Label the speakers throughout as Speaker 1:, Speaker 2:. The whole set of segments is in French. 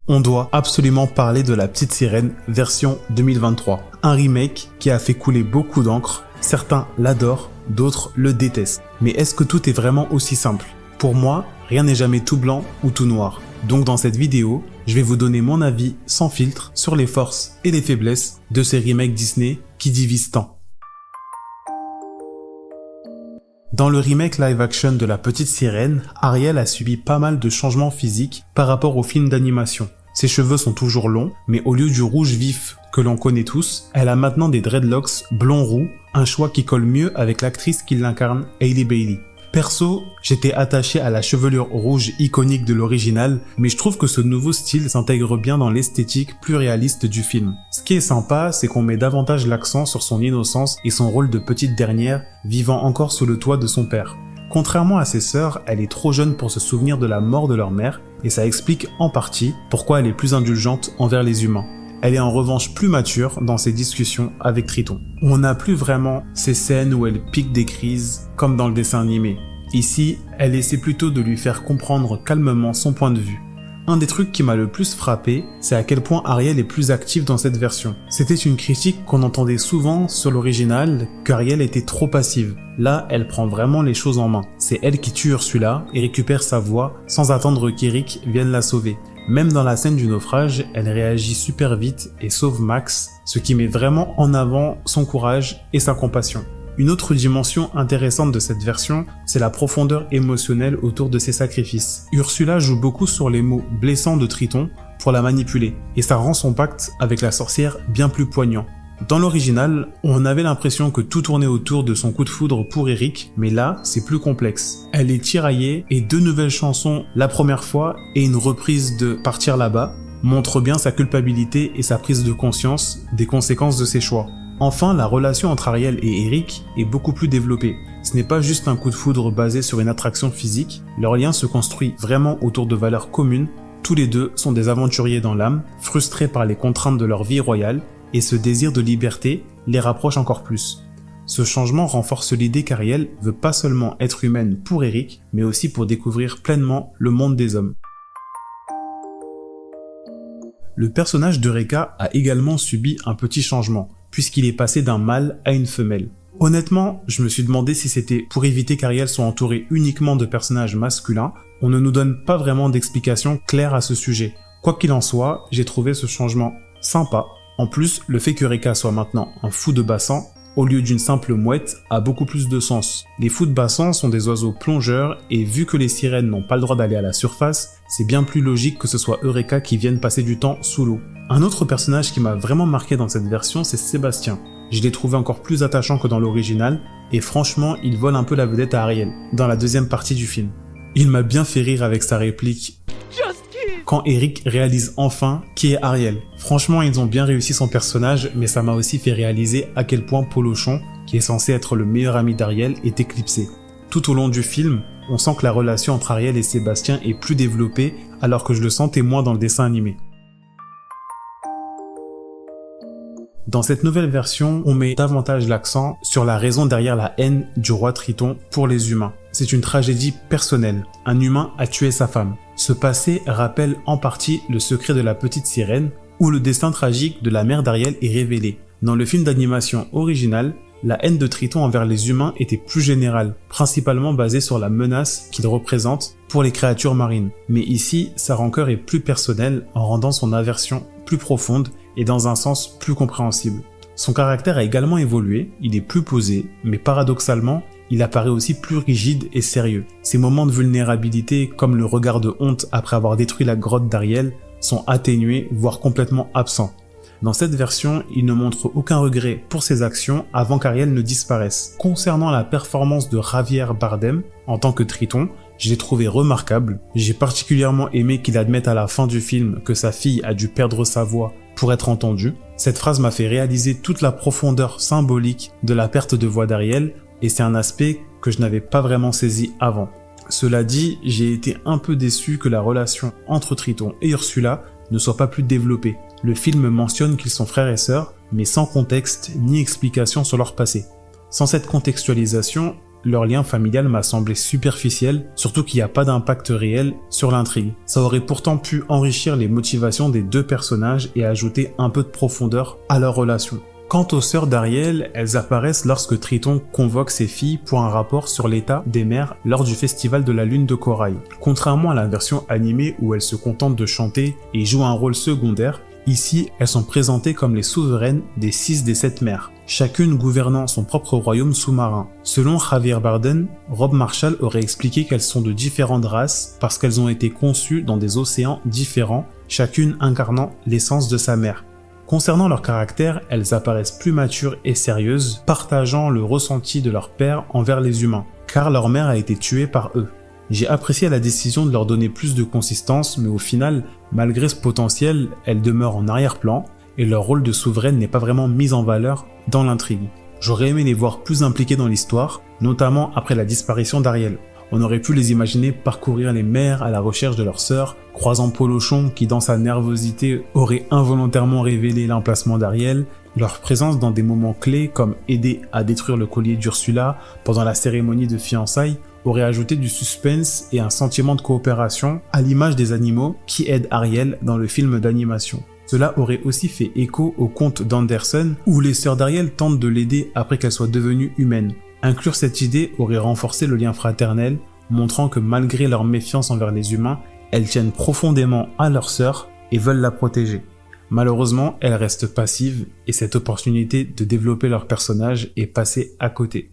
Speaker 1: On doit absolument parler de La Petite Sirène version 2023. Un remake qui a fait couler beaucoup d'encre. Certains l'adorent, d'autres le détestent. Mais est-ce que tout est vraiment aussi simple? Pour moi, rien n'est jamais tout blanc ou tout noir. Donc dans cette vidéo, je vais vous donner mon avis sans filtre sur les forces et les faiblesses de ces remakes Disney qui divisent tant. Dans le remake live-action de La Petite Sirène, Ariel a subi pas mal de changements physiques par rapport au film d'animation. Ses cheveux sont toujours longs, mais au lieu du rouge vif que l'on connaît tous, elle a maintenant des dreadlocks blond-roux, un choix qui colle mieux avec l'actrice qui l'incarne, Hailey Bailey. Perso, j'étais attaché à la chevelure rouge iconique de l'original, mais je trouve que ce nouveau style s'intègre bien dans l'esthétique plus réaliste du film. Ce qui est sympa, c'est qu'on met davantage l'accent sur son innocence et son rôle de petite dernière, vivant encore sous le toit de son père. Contrairement à ses sœurs, elle est trop jeune pour se souvenir de la mort de leur mère, et ça explique en partie pourquoi elle est plus indulgente envers les humains. Elle est en revanche plus mature dans ses discussions avec Triton. On n'a plus vraiment ces scènes où elle pique des crises comme dans le dessin animé. Ici, elle essaie plutôt de lui faire comprendre calmement son point de vue. Un des trucs qui m'a le plus frappé, c'est à quel point Ariel est plus active dans cette version. C'était une critique qu'on entendait souvent sur l'original, qu'Ariel était trop passive. Là, elle prend vraiment les choses en main. C'est elle qui tue Ursula et récupère sa voix sans attendre qu'Eric vienne la sauver. Même dans la scène du naufrage, elle réagit super vite et sauve Max, ce qui met vraiment en avant son courage et sa compassion. Une autre dimension intéressante de cette version, c'est la profondeur émotionnelle autour de ses sacrifices. Ursula joue beaucoup sur les mots blessants de Triton pour la manipuler, et ça rend son pacte avec la sorcière bien plus poignant. Dans l'original, on avait l'impression que tout tournait autour de son coup de foudre pour Eric, mais là, c'est plus complexe. Elle est tiraillée et 2 nouvelles chansons la première fois et une reprise de Partir là-bas montrent bien sa culpabilité et sa prise de conscience des conséquences de ses choix. Enfin, la relation entre Ariel et Eric est beaucoup plus développée. Ce n'est pas juste un coup de foudre basé sur une attraction physique, leur lien se construit vraiment autour de valeurs communes. Tous les deux sont des aventuriers dans l'âme, frustrés par les contraintes de leur vie royale, et ce désir de liberté les rapproche encore plus. Ce changement renforce l'idée qu'Ariel veut pas seulement être humaine pour Eric, mais aussi pour découvrir pleinement le monde des hommes. Le personnage d'Eureka a également subi un petit changement, puisqu'il est passé d'un mâle à une femelle. Honnêtement, je me suis demandé si c'était pour éviter qu'Ariel soit entourée uniquement de personnages masculins. On ne nous donne pas vraiment d'explication claire à ce sujet. Quoi qu'il en soit, j'ai trouvé ce changement sympa. En plus, le fait qu'Eureka soit maintenant un fou de bassin, au lieu d'une simple mouette, a beaucoup plus de sens. Les fous de bassin sont des oiseaux plongeurs, et vu que les sirènes n'ont pas le droit d'aller à la surface, c'est bien plus logique que ce soit Eureka qui vienne passer du temps sous l'eau. Un autre personnage qui m'a vraiment marqué dans cette version, c'est Sébastien. Je l'ai trouvé encore plus attachant que dans l'original, et franchement, il vole un peu la vedette à Ariel, dans la deuxième partie du film. Il m'a bien fait rire avec sa réplique quand Eric réalise enfin qui est Ariel. Franchement, ils ont bien réussi son personnage, mais ça m'a aussi fait réaliser à quel point Polochon, qui est censé être le meilleur ami d'Ariel, est éclipsé. Tout au long du film, on sent que la relation entre Ariel et Sébastien est plus développée, alors que je le sentais moins dans le dessin animé. Dans cette nouvelle version, on met davantage l'accent sur la raison derrière la haine du roi Triton pour les humains. C'est une tragédie personnelle. Un humain a tué sa femme. Ce passé rappelle en partie le secret de La Petite Sirène, où le destin tragique de la mère d'Ariel est révélé. Dans le film d'animation original, la haine de Triton envers les humains était plus générale, principalement basée sur la menace qu'il représente pour les créatures marines. Mais ici, sa rancœur est plus personnelle en rendant son aversion plus profonde et dans un sens plus compréhensible. Son caractère a également évolué, il est plus posé, mais paradoxalement, il apparaît aussi plus rigide et sérieux. Ses moments de vulnérabilité, comme le regard de honte après avoir détruit la grotte d'Ariel, sont atténués, voire complètement absents. Dans cette version, il ne montre aucun regret pour ses actions avant qu'Ariel ne disparaisse. Concernant la performance de Javier Bardem en tant que Triton, je l'ai trouvé remarquable. J'ai particulièrement aimé qu'il admette à la fin du film que sa fille a dû perdre sa voix pour être entendue. Cette phrase m'a fait réaliser toute la profondeur symbolique de la perte de voix d'Ariel, et c'est un aspect que je n'avais pas vraiment saisi avant. Cela dit, j'ai été un peu déçu que la relation entre Triton et Ursula ne soit pas plus développée. Le film mentionne qu'ils sont frères et sœurs, mais sans contexte ni explication sur leur passé. Sans cette contextualisation, leur lien familial m'a semblé superficiel, surtout qu'il n'y a pas d'impact réel sur l'intrigue. Ça aurait pourtant pu enrichir les motivations des deux personnages et ajouter un peu de profondeur à leur relation. Quant aux sœurs d'Ariel, elles apparaissent lorsque Triton convoque ses filles pour un rapport sur l'état des mers lors du festival de la lune de corail. Contrairement à la version animée où elles se contentent de chanter et jouent un rôle secondaire, ici elles sont présentées comme les souveraines des 6 des 7 mers, chacune gouvernant son propre royaume sous-marin. Selon Javier Bardem, Rob Marshall aurait expliqué qu'elles sont de différentes races parce qu'elles ont été conçues dans des océans différents, chacune incarnant l'essence de sa mère. Concernant leur caractère, elles apparaissent plus matures et sérieuses, partageant le ressenti de leur père envers les humains, car leur mère a été tuée par eux. J'ai apprécié la décision de leur donner plus de consistance, mais au final, malgré ce potentiel, elles demeurent en arrière-plan, et leur rôle de souveraine n'est pas vraiment mis en valeur dans l'intrigue. J'aurais aimé les voir plus impliqués dans l'histoire, notamment après la disparition d'Ariel. On aurait pu les imaginer parcourir les mers à la recherche de leur sœur, croisant Polochon qui dans sa nervosité aurait involontairement révélé l'emplacement d'Ariel, leur présence dans des moments clés comme aider à détruire le collier d'Ursula pendant la cérémonie de fiançailles aurait ajouté du suspense et un sentiment de coopération à l'image des animaux qui aident Ariel dans le film d'animation. Cela aurait aussi fait écho au conte d'Anderson où les sœurs d'Ariel tentent de l'aider après qu'elle soit devenue humaine. Inclure cette idée aurait renforcé le lien fraternel, montrant que malgré leur méfiance envers les humains, elles tiennent profondément à leur sœur et veulent la protéger. Malheureusement, elles restent passives et cette opportunité de développer leur personnage est passée à côté.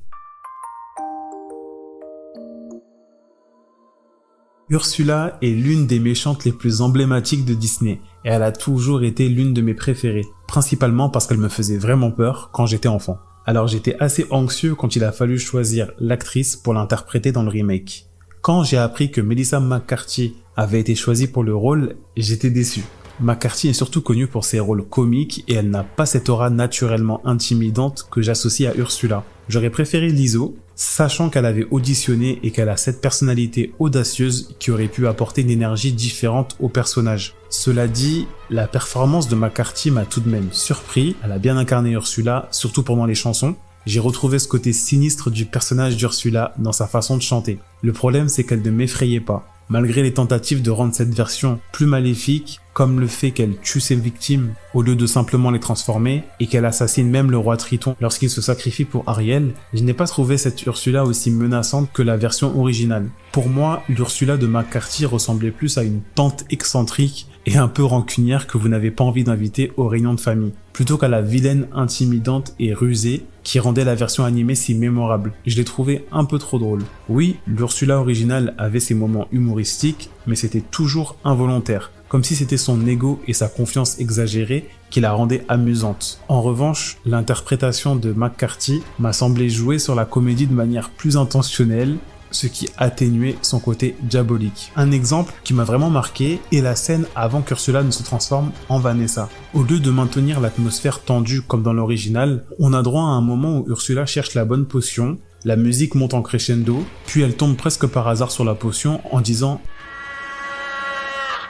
Speaker 1: Ursula est l'une des méchantes les plus emblématiques de Disney et elle a toujours été l'une de mes préférées, principalement parce qu'elle me faisait vraiment peur quand j'étais enfant. Alors j'étais assez anxieux quand il a fallu choisir l'actrice pour l'interpréter dans le remake. Quand j'ai appris que Melissa McCarthy avait été choisie pour le rôle, j'étais déçu. McCarthy est surtout connue pour ses rôles comiques et elle n'a pas cette aura naturellement intimidante que j'associe à Ursula. J'aurais préféré Lizzo, sachant qu'elle avait auditionné et qu'elle a cette personnalité audacieuse qui aurait pu apporter une énergie différente au personnage. Cela dit, la performance de McCarthy m'a tout de même surpris, elle a bien incarné Ursula, surtout pendant les chansons. J'ai retrouvé ce côté sinistre du personnage d'Ursula dans sa façon de chanter. Le problème c'est qu'elle ne m'effrayait pas. Malgré les tentatives de rendre cette version plus maléfique, comme le fait qu'elle tue ses victimes au lieu de simplement les transformer, et qu'elle assassine même le roi Triton lorsqu'il se sacrifie pour Ariel, je n'ai pas trouvé cette Ursula aussi menaçante que la version originale. Pour moi, l'Ursula de McCarthy ressemblait plus à une tante excentrique et un peu rancunière que vous n'avez pas envie d'inviter aux réunions de famille, plutôt qu'à la vilaine intimidante et rusée qui rendait la version animée si mémorable. Je l'ai trouvé un peu trop drôle. Oui, l'Ursula originale avait ses moments humoristiques, mais c'était toujours involontaire, comme si c'était son ego et sa confiance exagérée qui la rendaient amusante. En revanche, l'interprétation de McCarthy m'a semblé jouer sur la comédie de manière plus intentionnelle, ce qui atténuait son côté diabolique. Un exemple qui m'a vraiment marqué est la scène avant qu'Ursula ne se transforme en Vanessa. Au lieu de maintenir l'atmosphère tendue comme dans l'original, on a droit à un moment où Ursula cherche la bonne potion, la musique monte en crescendo, puis elle tombe presque par hasard sur la potion en disant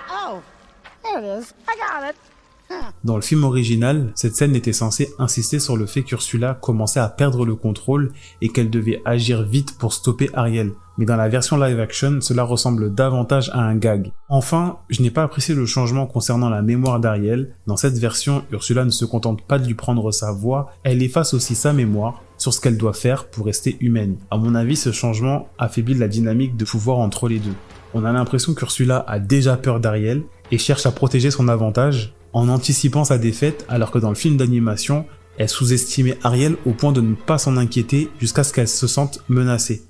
Speaker 2: Oh, there it is. I got it.
Speaker 1: Dans le film original, cette scène était censée insister sur le fait qu'Ursula commençait à perdre le contrôle et qu'elle devait agir vite pour stopper Ariel. Mais dans la version live action, cela ressemble davantage à un gag. Enfin, je n'ai pas apprécié le changement concernant la mémoire d'Ariel. Dans cette version, Ursula ne se contente pas de lui prendre sa voix, elle efface aussi sa mémoire sur ce qu'elle doit faire pour rester humaine. À mon avis, ce changement affaiblit la dynamique de pouvoir entre les deux. On a l'impression qu'Ursula a déjà peur d'Ariel et cherche à protéger son avantage en anticipant sa défaite, alors que dans le film d'animation, elle sous-estimait Ariel au point de ne pas s'en inquiéter jusqu'à ce qu'elle se sente menacée.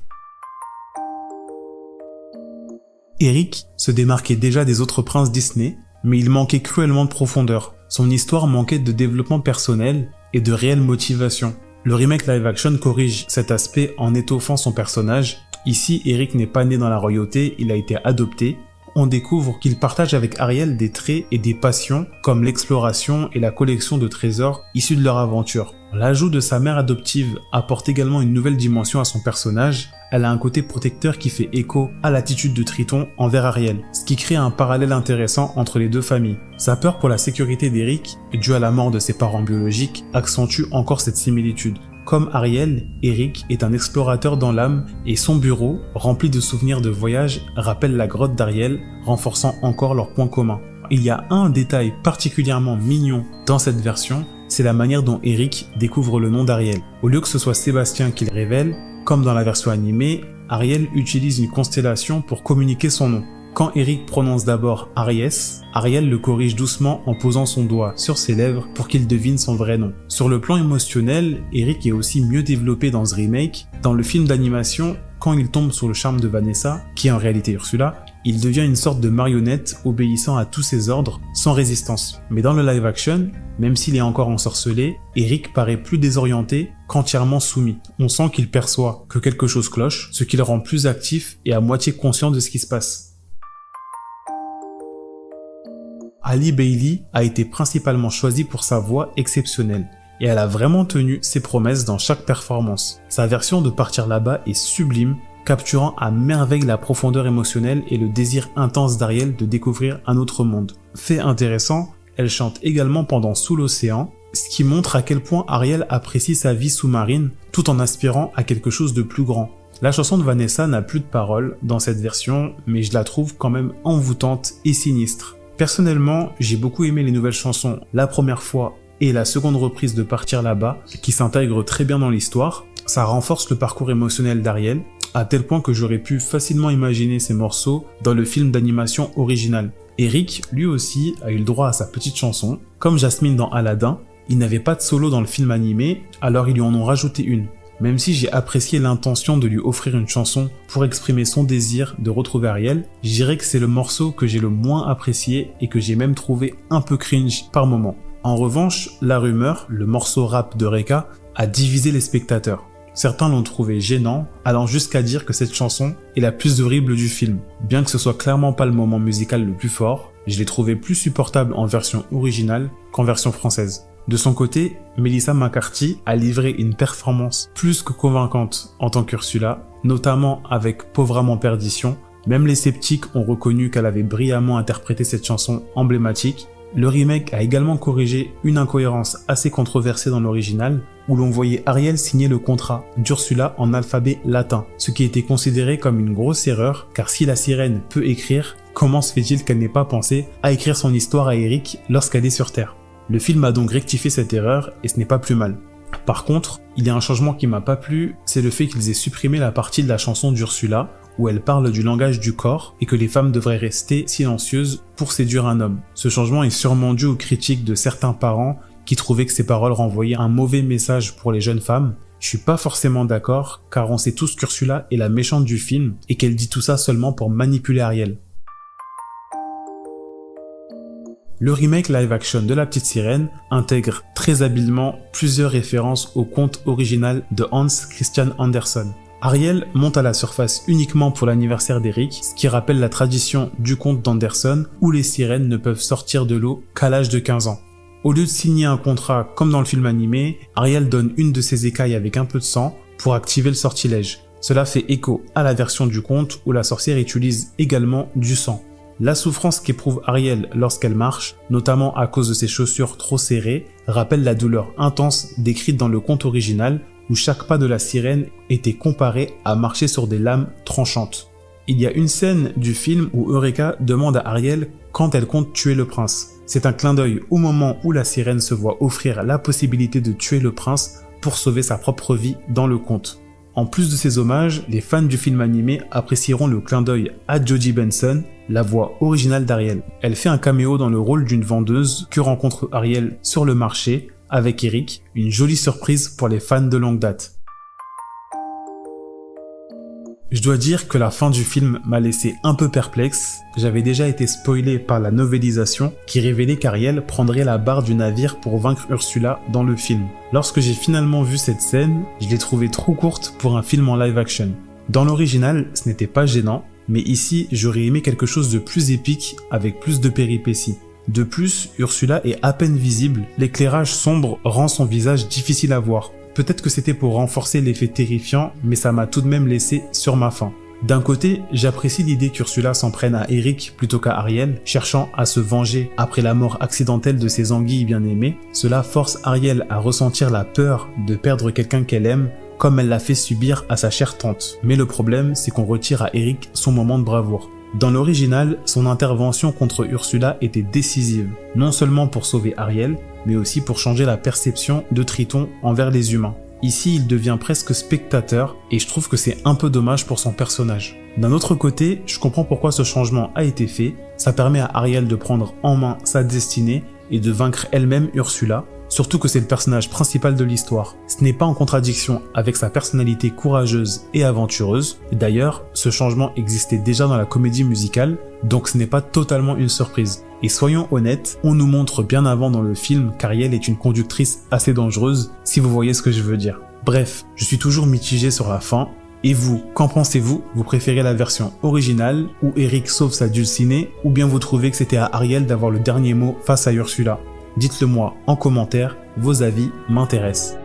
Speaker 1: Eric se démarquait déjà des autres princes Disney, mais il manquait cruellement de profondeur. Son histoire manquait de développement personnel et de réelle motivation. Le remake live action corrige cet aspect en étoffant son personnage. Ici, Eric n'est pas né dans la royauté, il a été adopté. On découvre qu'il partage avec Ariel des traits et des passions comme l'exploration et la collection de trésors issus de leur aventure. L'ajout de sa mère adoptive apporte également une nouvelle dimension à son personnage. Elle a un côté protecteur qui fait écho à l'attitude de Triton envers Ariel, ce qui crée un parallèle intéressant entre les deux familles. Sa peur pour la sécurité d'Eric, due à la mort de ses parents biologiques, accentue encore cette similitude. Comme Ariel, Eric est un explorateur dans l'âme et son bureau, rempli de souvenirs de voyage, rappelle la grotte d'Ariel, renforçant encore leurs points communs. Il y a un détail particulièrement mignon dans cette version, c'est la manière dont Eric découvre le nom d'Ariel. Au lieu que ce soit Sébastien qui le révèle, comme dans la version animée, Ariel utilise une constellation pour communiquer son nom. Quand Eric prononce d'abord Aries, Ariel le corrige doucement en posant son doigt sur ses lèvres pour qu'il devine son vrai nom. Sur le plan émotionnel, Eric est aussi mieux développé dans ce remake. Dans le film d'animation, quand il tombe sur le charme de Vanessa, qui est en réalité Ursula, il devient une sorte de marionnette obéissant à tous ses ordres, sans résistance. Mais dans le live action, même s'il est encore ensorcelé, Eric paraît plus désorienté qu'entièrement soumis. On sent qu'il perçoit que quelque chose cloche, ce qui le rend plus actif et à moitié conscient de ce qui se passe. Halle Bailey a été principalement choisie pour sa voix exceptionnelle. Et elle a vraiment tenu ses promesses dans chaque performance. Sa version de Partir là-bas est sublime, capturant à merveille la profondeur émotionnelle et le désir intense d'Ariel de découvrir un autre monde. Fait intéressant, elle chante également pendant Sous l'océan, ce qui montre à quel point Ariel apprécie sa vie sous-marine tout en aspirant à quelque chose de plus grand. La chanson de Vanessa n'a plus de paroles dans cette version, mais je la trouve quand même envoûtante et sinistre. Personnellement, j'ai beaucoup aimé les nouvelles chansons la première fois et la seconde reprise de Partir là-bas, qui s'intègrent très bien dans l'histoire. Ça renforce le parcours émotionnel d'Ariel, à tel point que j'aurais pu facilement imaginer ces morceaux dans le film d'animation original. Eric, lui aussi, a eu le droit à sa petite chanson. Comme Jasmine dans Aladdin, il n'avait pas de solo dans le film animé, alors ils lui en ont rajouté une. Même si j'ai apprécié l'intention de lui offrir une chanson pour exprimer son désir de retrouver Ariel, je dirais que c'est le morceau que j'ai le moins apprécié et que j'ai même trouvé un peu cringe par moment. En revanche, La Rumeur, le morceau rap de Reka, a divisé les spectateurs. Certains l'ont trouvé gênant, allant jusqu'à dire que cette chanson est la plus horrible du film. Bien que ce soit clairement pas le moment musical le plus fort, je l'ai trouvé plus supportable en version originale qu'en version française. De son côté, Melissa McCarthy a livré une performance plus que convaincante en tant qu'Ursula, notamment avec Pauvre âme en perdition. Même les sceptiques ont reconnu qu'elle avait brillamment interprété cette chanson emblématique. Le remake a également corrigé une incohérence assez controversée dans l'original, où l'on voyait Ariel signer le contrat d'Ursula en alphabet latin, ce qui était considéré comme une grosse erreur, car si la sirène peut écrire, comment se fait-il qu'elle n'ait pas pensé à écrire son histoire à Eric lorsqu'elle est sur Terre ? Le film a donc rectifié cette erreur, et ce n'est pas plus mal. Par contre, il y a un changement qui m'a pas plu, c'est le fait qu'ils aient supprimé la partie de la chanson d'Ursula, où elle parle du langage du corps et que les femmes devraient rester silencieuses pour séduire un homme. Ce changement est sûrement dû aux critiques de certains parents qui trouvaient que ces paroles renvoyaient un mauvais message pour les jeunes femmes. Je suis pas forcément d'accord, car on sait tous qu'Ursula est la méchante du film et qu'elle dit tout ça seulement pour manipuler Ariel. Le remake live-action de La Petite Sirène intègre très habilement plusieurs références au conte original de Hans Christian Andersen. Ariel monte à la surface uniquement pour l'anniversaire d'Eric, ce qui rappelle la tradition du conte d'Anderson où les sirènes ne peuvent sortir de l'eau qu'à l'âge de 15 ans. Au lieu de signer un contrat comme dans le film animé, Ariel donne une de ses écailles avec un peu de sang pour activer le sortilège. Cela fait écho à la version du conte où la sorcière utilise également du sang. La souffrance qu'éprouve Ariel lorsqu'elle marche, notamment à cause de ses chaussures trop serrées, rappelle la douleur intense décrite dans le conte original où chaque pas de la sirène était comparé à marcher sur des lames tranchantes. Il y a une scène du film où Eureka demande à Ariel quand elle compte tuer le prince. C'est un clin d'œil au moment où la sirène se voit offrir la possibilité de tuer le prince pour sauver sa propre vie dans le conte. En plus de ces hommages, les fans du film animé apprécieront le clin d'œil à Jodie Benson, la voix originale d'Ariel. Elle fait un caméo dans le rôle d'une vendeuse que rencontre Ariel sur le marché avec Eric, une jolie surprise pour les fans de longue date. Je dois dire que la fin du film m'a laissé un peu perplexe. J'avais déjà été spoilé par la novélisation qui révélait qu'Ariel prendrait la barre du navire pour vaincre Ursula dans le film. Lorsque j'ai finalement vu cette scène, je l'ai trouvée trop courte pour un film en live action. Dans l'original, ce n'était pas gênant, mais ici, j'aurais aimé quelque chose de plus épique avec plus de péripéties. De plus, Ursula est à peine visible, l'éclairage sombre rend son visage difficile à voir. Peut-être que c'était pour renforcer l'effet terrifiant, mais ça m'a tout de même laissé sur ma faim. D'un côté, j'apprécie l'idée qu'Ursula s'en prenne à Eric plutôt qu'à Ariel, cherchant à se venger après la mort accidentelle de ses anguilles bien-aimées. Cela force Ariel à ressentir la peur de perdre quelqu'un qu'elle aime, comme elle l'a fait subir à sa chère tante. Mais le problème, c'est qu'on retire à Eric son moment de bravoure. Dans l'original, son intervention contre Ursula était décisive, non seulement pour sauver Ariel, mais aussi pour changer la perception de Triton envers les humains. Ici, il devient presque spectateur et je trouve que c'est un peu dommage pour son personnage. D'un autre côté, je comprends pourquoi ce changement a été fait. Ça permet à Ariel de prendre en main sa destinée et de vaincre elle-même Ursula, surtout que c'est le personnage principal de l'histoire. Ce n'est pas en contradiction avec sa personnalité courageuse et aventureuse. Et d'ailleurs, ce changement existait déjà dans la comédie musicale, donc ce n'est pas totalement une surprise. Et soyons honnêtes, on nous montre bien avant dans le film qu'Ariel est une conductrice assez dangereuse, si vous voyez ce que je veux dire. Bref, je suis toujours mitigé sur la fin. Et vous, qu'en pensez-vous? Vous préférez la version originale, où Eric sauve sa dulcinée, ou bien vous trouvez que c'était à Ariel d'avoir le dernier mot face à Ursula? Dites-le moi en commentaire, vos avis m'intéressent.